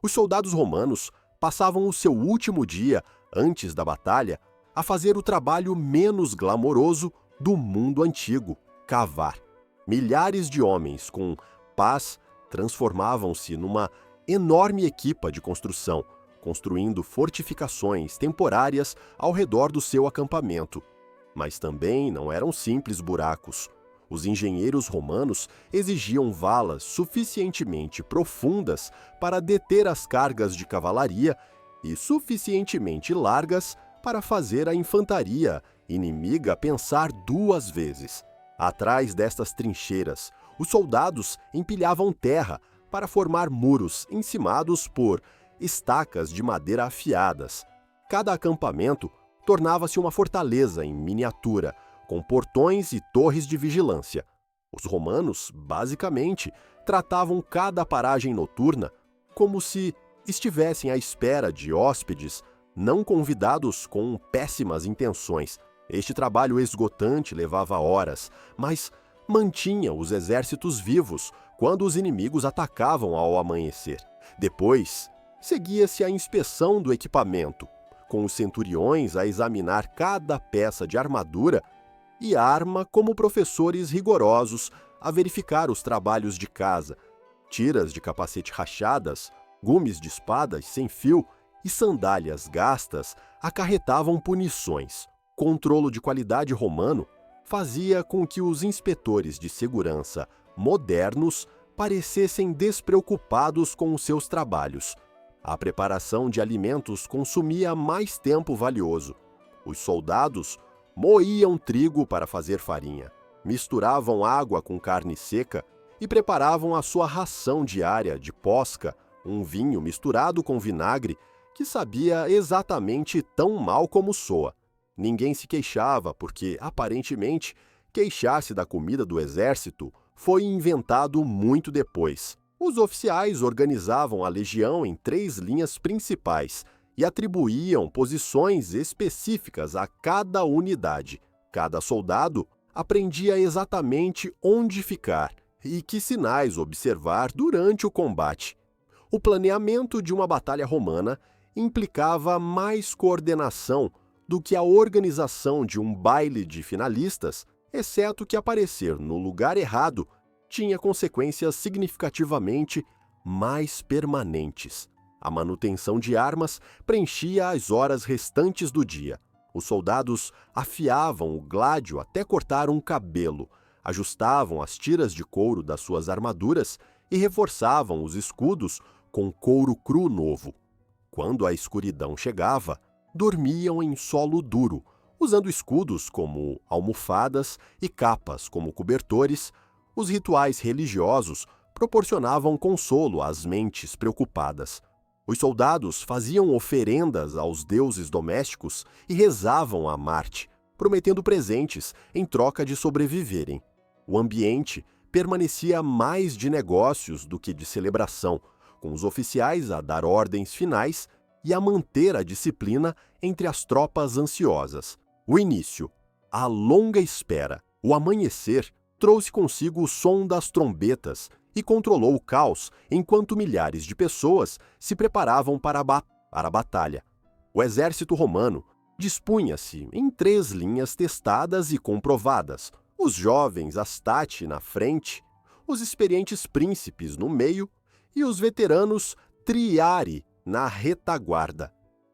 Os soldados romanos passavam o seu último dia, antes da batalha, a fazer o trabalho menos glamouroso do mundo antigo: cavar. Milhares de homens com pás transformavam-se numa enorme equipa de construção, construindo fortificações temporárias ao redor do seu acampamento. Mas também não eram simples buracos. Os engenheiros romanos exigiam valas suficientemente profundas para deter as cargas de cavalaria e suficientemente largas para fazer a infantaria inimiga pensar duas vezes. Atrás destas trincheiras, os soldados empilhavam terra para formar muros encimados por estacas de madeira afiadas. Cada acampamento tornava-se uma fortaleza em miniatura, com portões e torres de vigilância. Os romanos, basicamente, tratavam cada paragem noturna como se estivessem à espera de hóspedes não convidados com péssimas intenções. Este trabalho esgotante levava horas, mas mantinha os exércitos vivos quando os inimigos atacavam ao amanhecer. Depois, seguia-se a inspeção do equipamento, com os centuriões a examinar cada peça de armadura e arma como professores rigorosos a verificar os trabalhos de casa. Tiras de capacete rachadas, gumes de espadas sem fio e sandálias gastas acarretavam punições. Controlo de qualidade romano fazia com que os inspetores de segurança modernos parecessem despreocupados com os seus trabalhos. A preparação de alimentos consumia mais tempo valioso. Os soldados moíam trigo para fazer farinha, misturavam água com carne seca e preparavam a sua ração diária de posca, um vinho misturado com vinagre que sabia exatamente tão mal como soa. Ninguém se queixava porque, aparentemente, queixar-se da comida do exército foi inventado muito depois. Os oficiais organizavam a legião em 3 linhas principais e atribuíam posições específicas a cada unidade. Cada soldado aprendia exatamente onde ficar e que sinais observar durante o combate. O planeamento de uma batalha romana implicava mais coordenação do que a organização de um baile de finalistas, exceto que aparecer no lugar errado tinha consequências significativamente mais permanentes. A manutenção de armas preenchia as horas restantes do dia. Os soldados afiavam o gládio até cortar um cabelo, ajustavam as tiras de couro das suas armaduras e reforçavam os escudos com couro cru novo. Quando a escuridão chegava, dormiam em solo duro, usando escudos como almofadas e capas como cobertores. Os rituais religiosos proporcionavam consolo às mentes preocupadas. Os soldados faziam oferendas aos deuses domésticos e rezavam a Marte, prometendo presentes em troca de sobreviverem. O ambiente permanecia mais de negócios do que de celebração, com os oficiais a dar ordens finais e a manter a disciplina entre as tropas ansiosas. O início, a longa espera, o amanhecer trouxe consigo o som das trombetas e controlou o caos enquanto milhares de pessoas se preparavam para a batalha. O exército romano dispunha-se em 3 linhas testadas e comprovadas: os jovens Astati na frente, os experientes príncipes no meio e os veteranos Triari na retaguarda.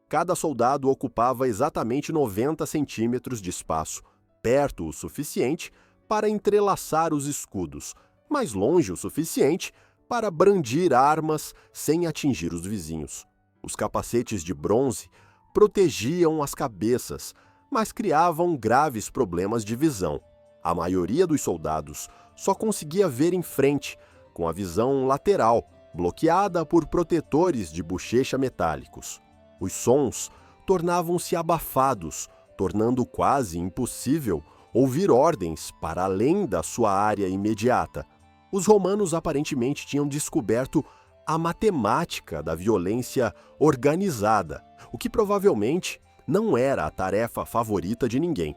Cada soldado ocupava exatamente 90 centímetros de espaço, perto o suficiente para entrelaçar os escudos, mas longe o suficiente para brandir armas sem atingir os vizinhos. Os capacetes de bronze protegiam as cabeças, mas criavam graves problemas de visão. A maioria dos soldados só conseguia ver em frente, com a visão lateral, bloqueada por protetores de bochecha metálicos. Os sons tornavam-se abafados, tornando quase impossível ouvir ordens para além da sua área imediata. Os romanos aparentemente tinham descoberto a matemática da violência organizada, o que provavelmente não era a tarefa favorita de ninguém.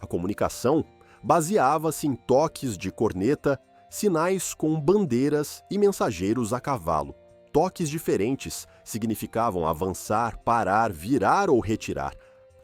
A comunicação baseava-se em toques de corneta, sinais com bandeiras e mensageiros a cavalo. toques diferentes significavam avançar, parar, virar ou retirar.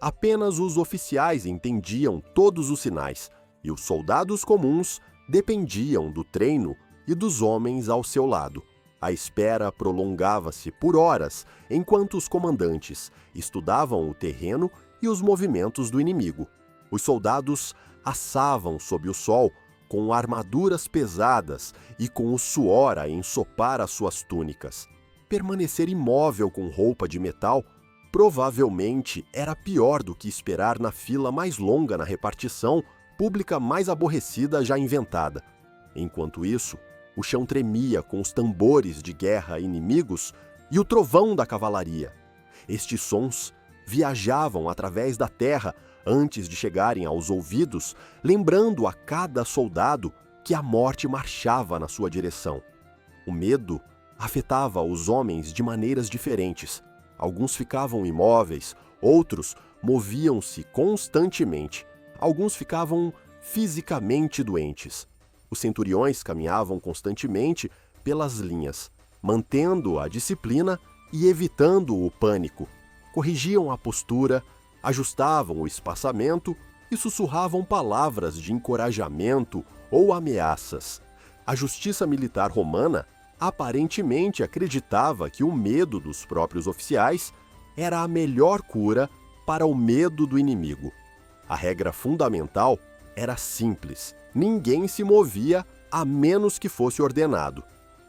Apenas os oficiais entendiam todos os sinais, e os soldados comuns dependiam do treino e dos homens ao seu lado. A espera prolongava-se por horas, enquanto os comandantes estudavam o terreno e os movimentos do inimigo. Os soldados assavam sob o sol, com armaduras pesadas e com o suor a ensopar as suas túnicas. Permanecer imóvel com roupa de metal provavelmente era pior do que esperar na fila mais longa na repartição pública mais aborrecida já inventada. Enquanto isso, o chão tremia com os tambores de guerra inimigos e o trovão da cavalaria. Estes sons viajavam através da terra antes de chegarem aos ouvidos, lembrando a cada soldado que a morte marchava na sua direção. O medo afetava os homens de maneiras diferentes. Alguns ficavam imóveis, outros moviam-se constantemente. Alguns ficavam fisicamente doentes. Os centuriões caminhavam constantemente pelas linhas, mantendo a disciplina e evitando o pânico. Corrigiam a postura, ajustavam o espaçamento e sussurravam palavras de encorajamento ou ameaças. A justiça militar romana aparentemente acreditava que o medo dos próprios oficiais era a melhor cura para o medo do inimigo. A regra fundamental era simples: ninguém se movia a menos que fosse ordenado.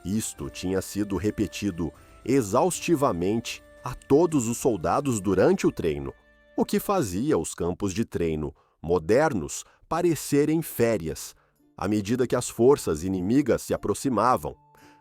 Isto tinha sido repetido exaustivamente a todos os soldados durante o treino, o que fazia os campos de treino modernos parecerem férias. À medida que as forças inimigas se aproximavam,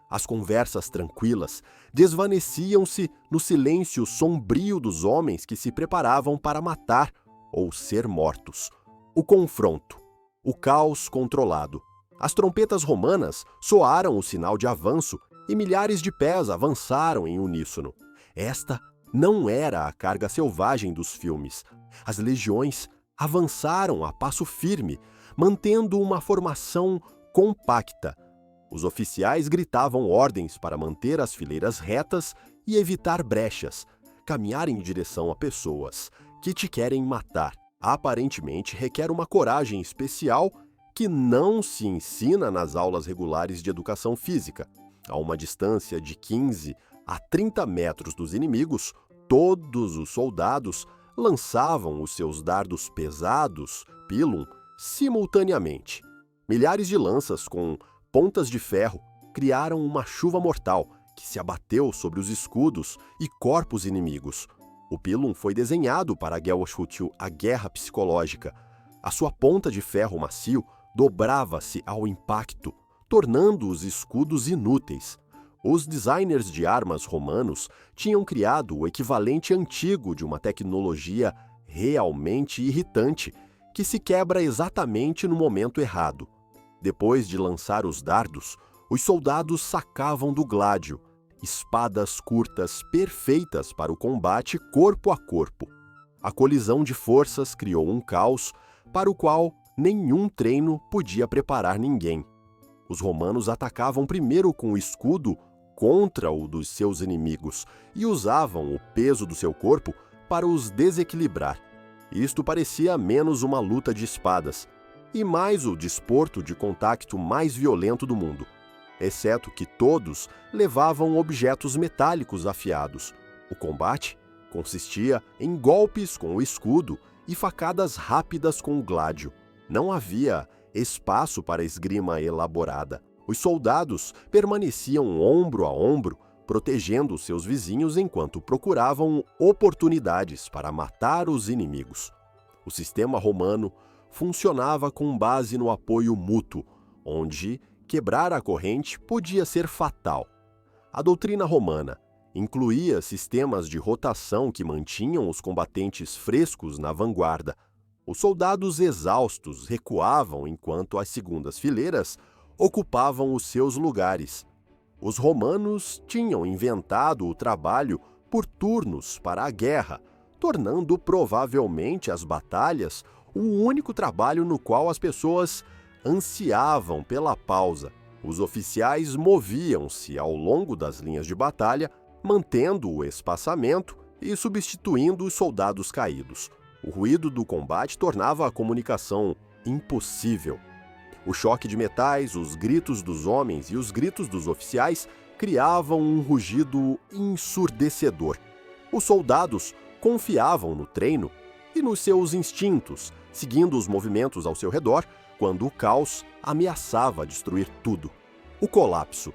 as conversas tranquilas desvaneciam-se no silêncio sombrio dos homens que se preparavam para matar ou ser mortos. O confronto, o caos controlado. As trompetas romanas soaram o sinal de avanço e milhares de pés avançaram em uníssono. Esta não era a carga selvagem dos filmes. As legiões avançaram a passo firme, mantendo uma formação compacta. Os oficiais gritavam ordens para manter as fileiras retas e evitar brechas. Caminhar em direção a pessoas que te querem matar aparentemente requer uma coragem especial que não se ensina nas aulas regulares de educação física. A uma distância de 15 a 30 metros dos inimigos, todos os soldados lançavam os seus dardos pesados, pilum, simultaneamente. Milhares de lanças com pontas de ferro criaram uma chuva mortal que se abateu sobre os escudos e corpos inimigos. O pilum foi desenhado para a guerra psicológica. A sua ponta de ferro macio dobrava-se ao impacto, tornando os escudos inúteis. Os designers de armas romanos tinham criado o equivalente antigo de uma tecnologia realmente irritante, que se quebra exatamente no momento errado. Depois de lançar os dardos, os soldados sacavam do gládio, espadas curtas perfeitas para o combate corpo a corpo. A colisão de forças criou um caos para o qual nenhum treino podia preparar ninguém. Os romanos atacavam primeiro com o escudo contra o dos seus inimigos e usavam o peso do seu corpo para os desequilibrar. Isto parecia menos uma luta de espadas e mais o desporto de contacto mais violento do mundo, exceto que todos levavam objetos metálicos afiados. O combate consistia em golpes com o escudo e facadas rápidas com o gládio. Não havia espaço para esgrima elaborada. Os soldados permaneciam ombro a ombro, protegendo seus vizinhos enquanto procuravam oportunidades para matar os inimigos. O sistema romano funcionava com base no apoio mútuo, onde quebrar a corrente podia ser fatal. A doutrina romana incluía sistemas de rotação que mantinham os combatentes frescos na vanguarda. Os soldados exaustos recuavam enquanto as segundas fileiras ocupavam os seus lugares. Os romanos tinham inventado o trabalho por turnos para a guerra, tornando provavelmente as batalhas o único trabalho no qual as pessoas ansiavam pela pausa. Os oficiais moviam-se ao longo das linhas de batalha, mantendo o espaçamento e substituindo os soldados caídos. O ruído do combate tornava a comunicação impossível. O choque de metais, os gritos dos homens e os gritos dos oficiais criavam um rugido ensurdecedor. Os soldados confiavam no treino e nos seus instintos, seguindo os movimentos ao seu redor, quando o caos ameaçava destruir tudo. O colapso.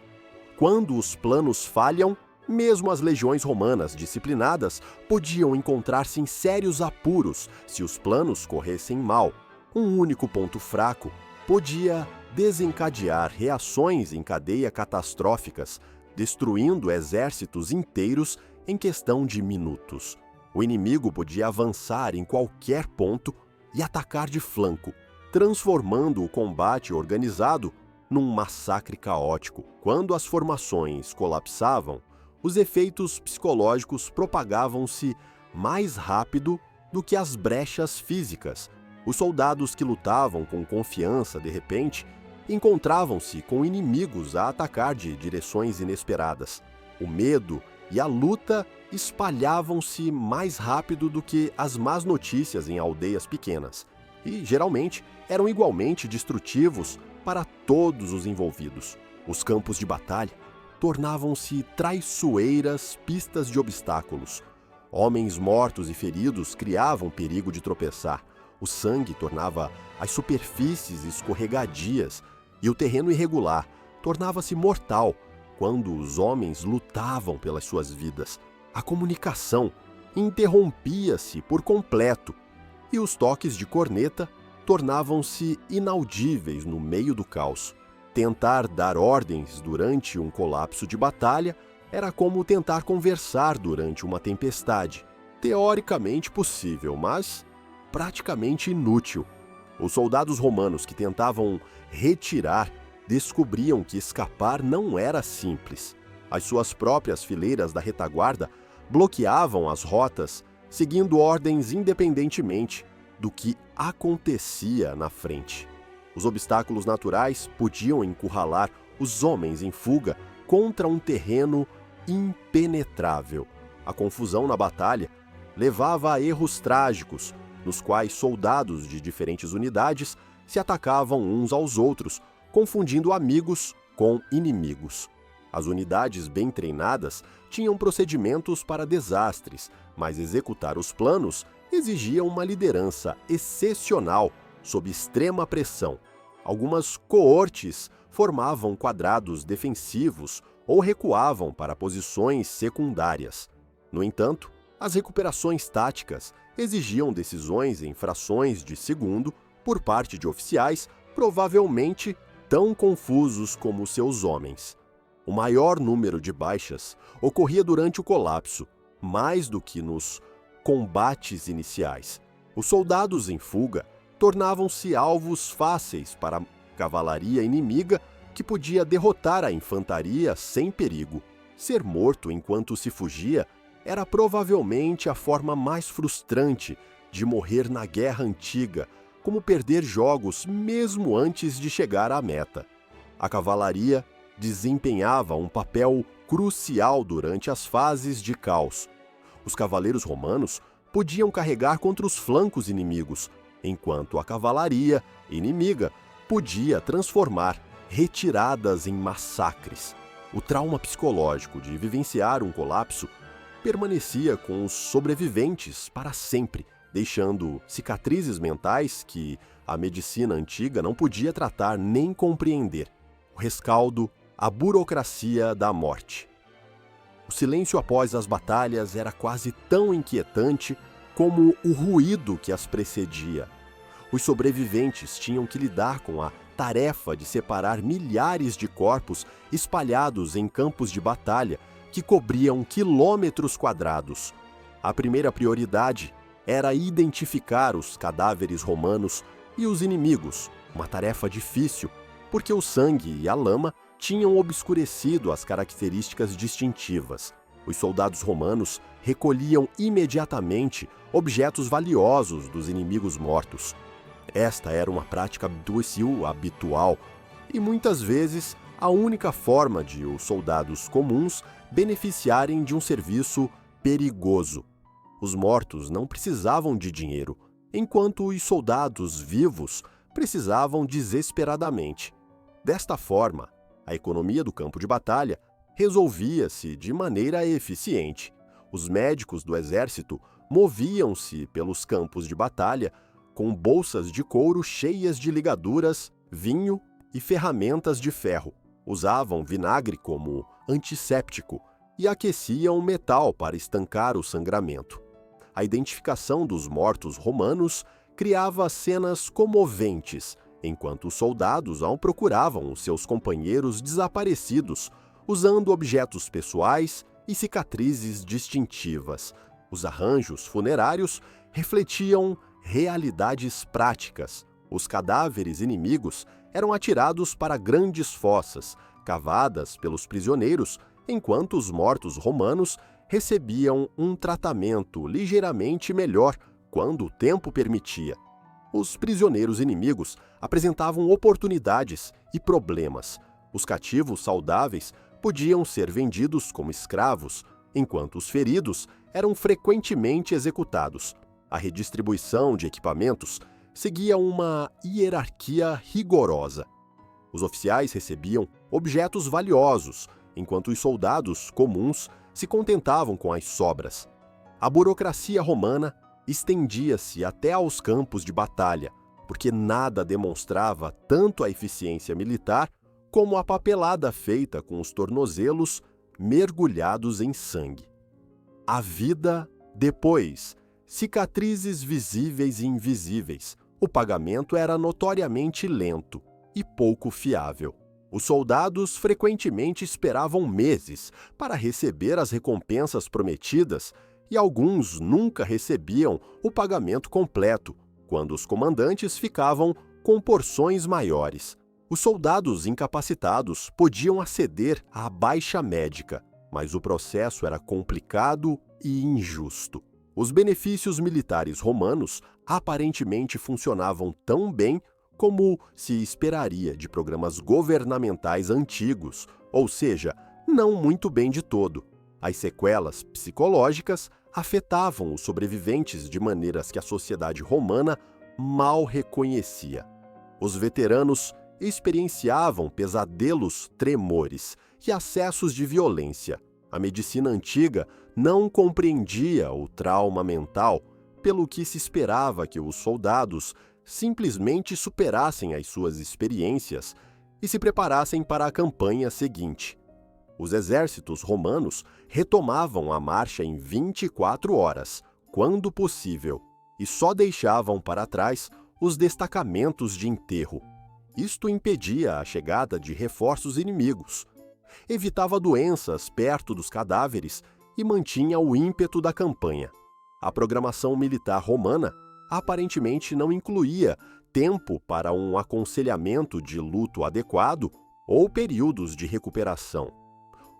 Quando os planos falham, mesmo as legiões romanas disciplinadas podiam encontrar-se em sérios apuros se os planos corressem mal. Um único ponto fraco podia desencadear reações em cadeia catastróficas, destruindo exércitos inteiros em questão de minutos. O inimigo podia avançar em qualquer ponto e atacar de flanco, transformando o combate organizado num massacre caótico. Quando as formações colapsavam, os efeitos psicológicos propagavam-se mais rápido do que as brechas físicas. Os soldados que lutavam com confiança, de repente, encontravam-se com inimigos a atacar de direções inesperadas. O medo e a luta espalhavam-se mais rápido do que as más notícias em aldeias pequenas, e, geralmente, eram igualmente destrutivos para todos os envolvidos. Os campos de batalha tornavam-se traiçoeiras pistas de obstáculos. Homens mortos e feridos criavam perigo de tropeçar. O sangue tornava as superfícies escorregadias e o terreno irregular tornava-se mortal quando os homens lutavam pelas suas vidas. A comunicação interrompia-se por completo e os toques de corneta tornavam-se inaudíveis no meio do caos. Tentar dar ordens durante um colapso de batalha era como tentar conversar durante uma tempestade. Teoricamente possível, mas praticamente inútil. Os soldados romanos que tentavam retirar descobriam que escapar não era simples. As suas próprias fileiras da retaguarda bloqueavam as rotas, seguindo ordens independentemente do que acontecia na frente. Os obstáculos naturais podiam encurralar os homens em fuga contra um terreno impenetrável. A confusão na batalha levava a erros trágicos, nos quais soldados de diferentes unidades se atacavam uns aos outros, confundindo amigos com inimigos. As unidades bem treinadas tinham procedimentos para desastres, mas executar os planos exigia uma liderança excepcional sob extrema pressão. Algumas coortes formavam quadrados defensivos ou recuavam para posições secundárias. No entanto, as recuperações táticas exigiam decisões em frações de segundo por parte de oficiais provavelmente tão confusos como seus homens. O maior número de baixas ocorria durante o colapso, mais do que nos combates iniciais. Os soldados em fuga tornavam-se alvos fáceis para a cavalaria inimiga, que podia derrotar a infantaria sem perigo. Ser morto enquanto se fugia era provavelmente a forma mais frustrante de morrer na guerra antiga, como perder jogos mesmo antes de chegar à meta. A cavalaria desempenhava um papel crucial durante as fases de caos. Os cavaleiros romanos podiam carregar contra os flancos inimigos, enquanto a cavalaria inimiga podia transformar retiradas em massacres. O trauma psicológico de vivenciar um colapso permanecia com os sobreviventes para sempre, deixando cicatrizes mentais que a medicina antiga não podia tratar nem compreender. O rescaldo, a burocracia da morte. O silêncio após as batalhas era quase tão inquietante como o ruído que as precedia. Os sobreviventes tinham que lidar com a tarefa de separar milhares de corpos espalhados em campos de batalha que cobriam quilômetros quadrados. A primeira prioridade era identificar os cadáveres romanos e os inimigos, uma tarefa difícil, porque o sangue e a lama tinham obscurecido as características distintivas. Os soldados romanos recolhiam imediatamente objetos valiosos dos inimigos mortos. Esta era uma prática do habitual e muitas vezes a única forma de os soldados comuns beneficiarem de um serviço perigoso. Os mortos não precisavam de dinheiro, enquanto os soldados vivos precisavam desesperadamente. Desta forma, a economia do campo de batalha resolvia-se de maneira eficiente. Os médicos do exército moviam-se pelos campos de batalha com bolsas de couro cheias de ligaduras, vinho e ferramentas de ferro. Usavam vinagre como antisséptico e aqueciam metal para estancar o sangramento. A identificação dos mortos romanos criava cenas comoventes, enquanto os soldados procuravam os seus companheiros desaparecidos, usando objetos pessoais e cicatrizes distintivas. Os arranjos funerários refletiam realidades práticas. Os cadáveres inimigos eram atirados para grandes fossas, cavadas pelos prisioneiros, enquanto os mortos romanos recebiam um tratamento ligeiramente melhor quando o tempo permitia. Os prisioneiros inimigos apresentavam oportunidades e problemas. Os cativos saudáveis podiam ser vendidos como escravos, enquanto os feridos eram frequentemente executados. A redistribuição de equipamentos seguia uma hierarquia rigorosa. Os oficiais recebiam objetos valiosos, enquanto os soldados comuns se contentavam com as sobras. A burocracia romana estendia-se até aos campos de batalha, porque nada demonstrava tanto a eficiência militar como a papelada feita com os tornozelos mergulhados em sangue. A vida depois, cicatrizes visíveis e invisíveis. O pagamento era notoriamente lento e pouco fiável. Os soldados frequentemente esperavam meses para receber as recompensas prometidas e alguns nunca recebiam o pagamento completo, quando os comandantes ficavam com porções maiores. Os soldados incapacitados podiam aceder à baixa médica, mas o processo era complicado e injusto. Os benefícios militares romanos aparentemente funcionavam tão bem como se esperaria de programas governamentais antigos, ou seja, não muito bem de todo. As sequelas psicológicas afetavam os sobreviventes de maneiras que a sociedade romana mal reconhecia. Os veteranos experienciavam pesadelos, tremores e acessos de violência. A medicina antiga não compreendia o trauma mental, pelo que se esperava que os soldados simplesmente superassem as suas experiências e se preparassem para a campanha seguinte. Os exércitos romanos retomavam a marcha em 24 horas, quando possível, e só deixavam para trás os destacamentos de enterro. Isto impedia a chegada de reforços inimigos, evitava doenças perto dos cadáveres e mantinha o ímpeto da campanha. A programação militar romana aparentemente não incluía tempo para um aconselhamento de luto adequado ou períodos de recuperação.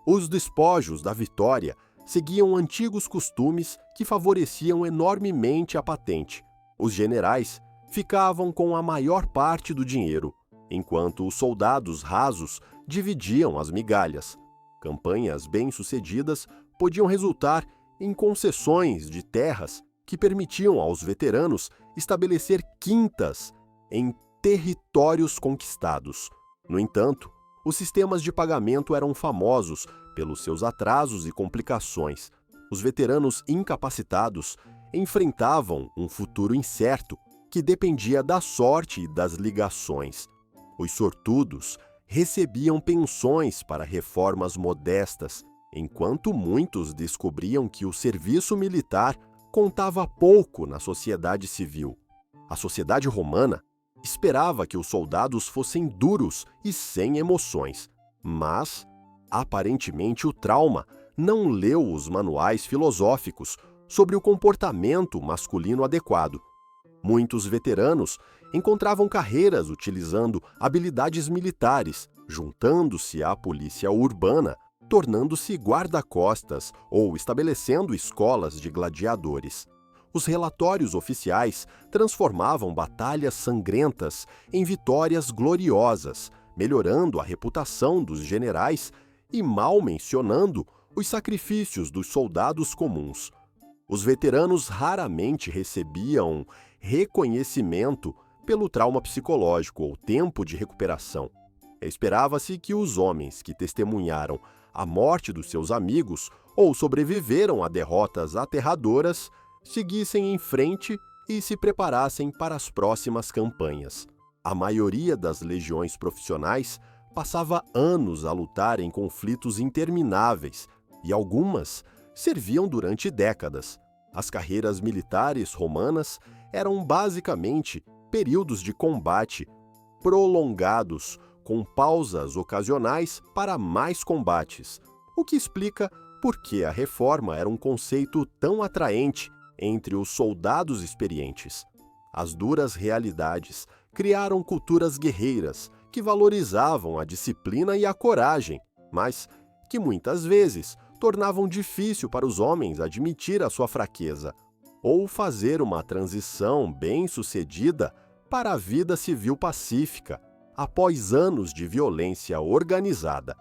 Os despojos da vitória seguiam antigos costumes que favoreciam enormemente a patente. Os generais ficavam com a maior parte do dinheiro, enquanto os soldados rasos dividiam as migalhas. Campanhas bem-sucedidas podiam resultar em concessões de terras que permitiam aos veteranos estabelecer quintas em territórios conquistados. No entanto, os sistemas de pagamento eram famosos pelos seus atrasos e complicações. Os veteranos incapacitados enfrentavam um futuro incerto que dependia da sorte e das ligações. Os sortudos recebiam pensões para reformas modestas, enquanto muitos descobriam que o serviço militar contava pouco na sociedade civil. A sociedade romana esperava que os soldados fossem duros e sem emoções, mas, aparentemente, o trauma não leu os manuais filosóficos sobre o comportamento masculino adequado. Muitos veteranos encontravam carreiras utilizando habilidades militares, juntando-se à polícia urbana, tornando-se guarda-costas ou estabelecendo escolas de gladiadores. Os relatórios oficiais transformavam batalhas sangrentas em vitórias gloriosas, melhorando a reputação dos generais e mal mencionando os sacrifícios dos soldados comuns. Os veteranos raramente recebiam reconhecimento pelo trauma psicológico ou tempo de recuperação. Esperava-se que os homens que testemunharam a morte dos seus amigos ou sobreviveram a derrotas aterradoras seguissem em frente e se preparassem para as próximas campanhas. A maioria das legiões profissionais passava anos a lutar em conflitos intermináveis e algumas serviam durante décadas. As carreiras militares romanas eram basicamente períodos de combate prolongados, com pausas ocasionais para mais combates, o que explica por que a reforma era um conceito tão atraente entre os soldados experientes. As duras realidades criaram culturas guerreiras que valorizavam a disciplina e a coragem, mas que muitas vezes tornavam difícil para os homens admitir a sua fraqueza ou fazer uma transição bem-sucedida para a vida civil pacífica, após anos de violência organizada.